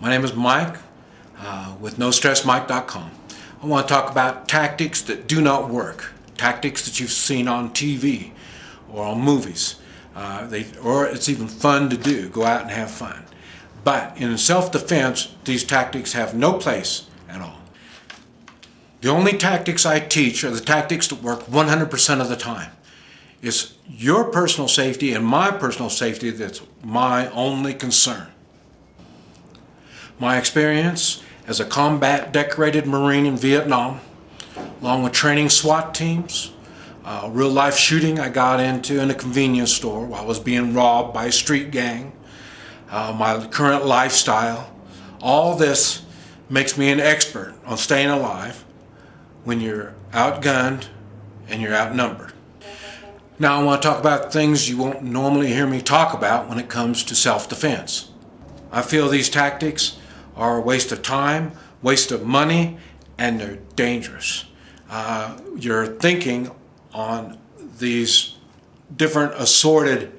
My name is Mike with NoStressMike.com. I want to talk about tactics that do not work, tactics that you've seen on TV or on movies, or it's even fun to do, go out and have fun. But in self-defense, these tactics have no place at all. The only tactics I teach are the tactics that work 100% of the time. It's your personal safety and my personal safety that's my only concern. My experience as a combat decorated Marine in Vietnam, along with training SWAT teams, real life shooting I got into in a convenience store while I was being robbed by a street gang, my current lifestyle, all this makes me an expert on staying alive when you're outgunned and you're outnumbered. Now I want to talk about things you won't normally hear me talk about when it comes to self-defense. I feel these tactics are a waste of time, waste of money, and they're dangerous. You're thinking on these different assorted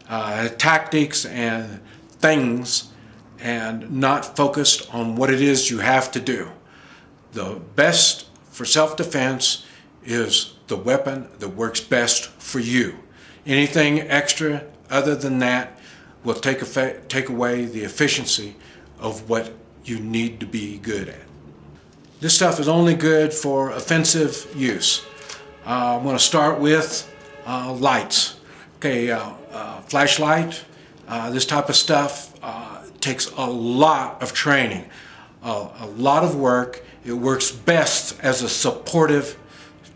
tactics and things and not focused on what it is you have to do. The best for self-defense is the weapon that works best for you. Anything extra other than that will take away the efficiency of what you need to be good at. This stuff is only good for offensive use. I'm going to start with lights. Okay, flashlight, this type of stuff takes a lot of training, a lot of work. It works best as a supportive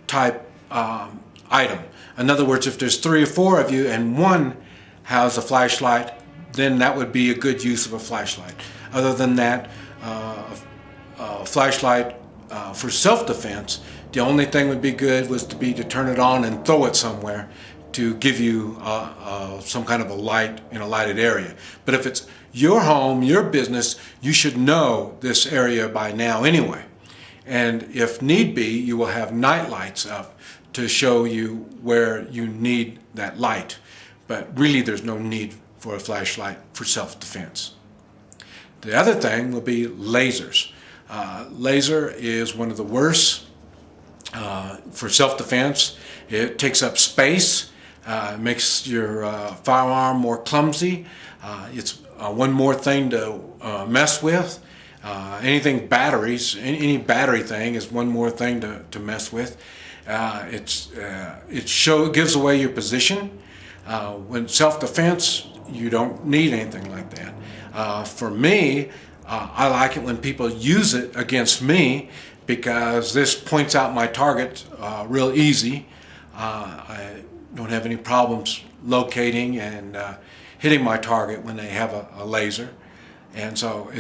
type item. In other words, if there's 3 or 4 of you and one has a flashlight, then that would be a good use of a flashlight. Other than that, a flashlight for self-defense, the only thing would be good was to turn it on and throw it somewhere to give you some kind of a light in a lighted area. But if it's your home, your business, you should know this area by now anyway. And if need be, you will have night lights up to show you where you need that light. But really there's no need for a flashlight for self-defense. The other thing will be lasers. Laser is one of the worst for self-defense. It takes up space, makes your firearm more clumsy. It's one more thing to mess with. Anything batteries, any battery thing is one more thing to mess with. It gives away your position. When self-defense, you don't need anything like that. For me, I like it when people use it against me because this points out my target real easy. I don't have any problems locating and hitting my target when they have a laser. And so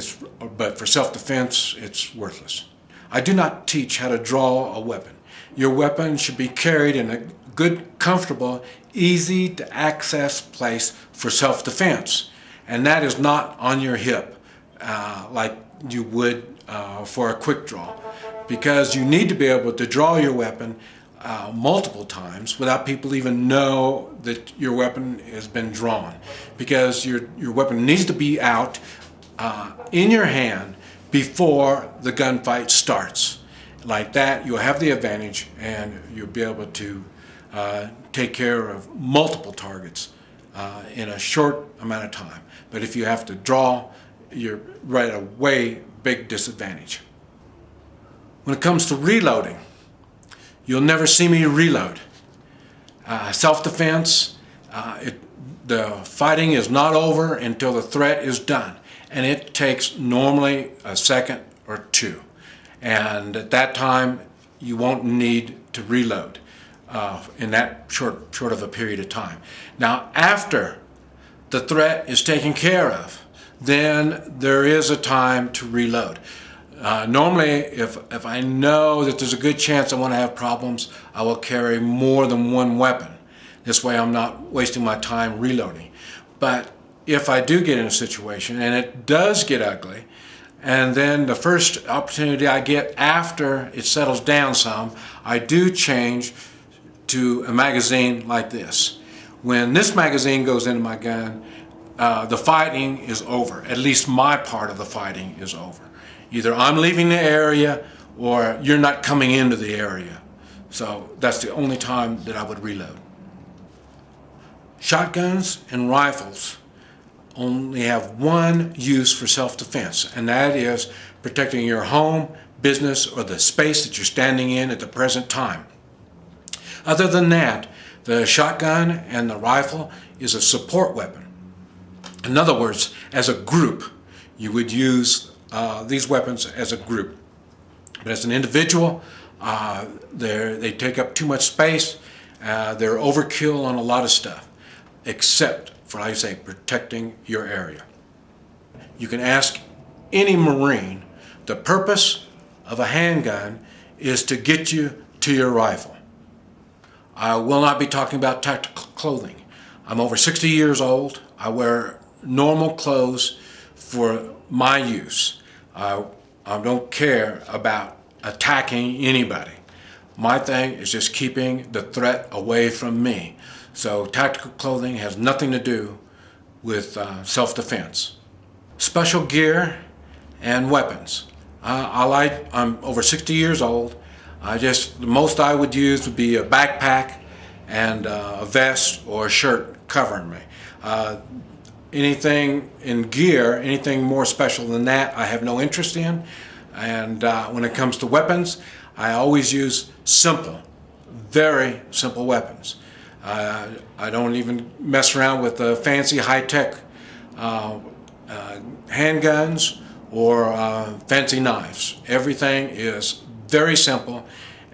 but for self-defense, it's worthless. I do not teach how to draw a weapon. Your weapon should be carried in a good, comfortable, easy to access place for self-defense. And that is not on your hip like you would for a quick draw. Because you need to be able to draw your weapon multiple times without people even know that your weapon has been drawn. Because your weapon needs to be out in your hand before the gunfight starts. Like that, you'll have the advantage and you'll be able to take care of multiple targets in a short amount of time. But if you have to draw, you're right at a way big disadvantage. When it comes to reloading, you'll never see me reload. Self-defense, the fighting is not over until the threat is done. And it takes normally a second or 2. And at that time, you won't need to reload in that short of a period of time. Now, after the threat is taken care of, then there is a time to reload. Normally, if I know that there's a good chance I want to have problems, I will carry more than one weapon. This way I'm not wasting my time reloading. But if I do get in a situation, and it does get ugly, and then the first opportunity I get after it settles down some, I do change to a magazine like this. When this magazine goes into my gun, the fighting is over. At least my part of the fighting is over. Either I'm leaving the area or you're not coming into the area. So that's the only time that I would reload. Shotguns and rifles only have one use for self-defense, and that is protecting your home, business, or the space that you're standing in at the present time. Other than that, the shotgun and the rifle is a support weapon. In other words, as a group, you would use these weapons as a group. But as an individual, they take up too much space. They're overkill on a lot of stuff, except for, like I say, protecting your area. You can ask any Marine, the purpose of a handgun is to get you to your rifle. I will not be talking about tactical clothing. I'm over 60 years old. I wear normal clothes for my use. I don't care about attacking anybody. My thing is just keeping the threat away from me. So tactical clothing has nothing to do with self-defense. Special gear and weapons. I'm over 60 years old. The most I would use would be a backpack and a vest or a shirt covering me. Anything in gear, anything more special than that, I have no interest in. And when it comes to weapons, I always use simple, very simple weapons. I don't even mess around with the fancy high-tech handguns or fancy knives. Everything is very simple.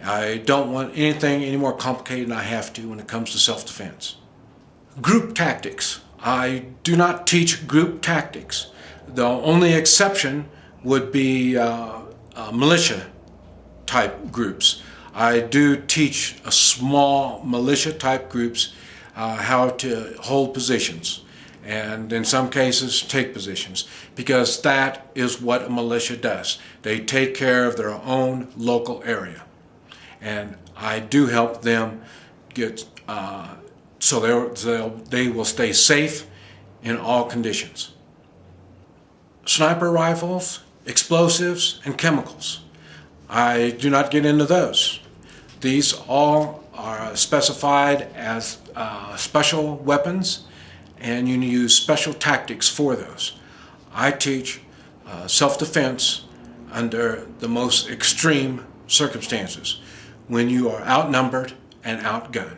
I don't want anything any more complicated than I have to when it comes to self-defense. Group tactics. I do not teach group tactics. The only exception would be militia type groups. I do teach a small militia type groups how to hold positions, and in some cases take positions, because that is what a militia does. They take care of their own local area, and I do help them get so they will stay safe in all conditions. Sniper rifles, explosives, and chemicals. I do not get into those. These all are specified as special weapons, and you use special tactics for those. I teach self-defense under the most extreme circumstances, when you are outnumbered and outgunned.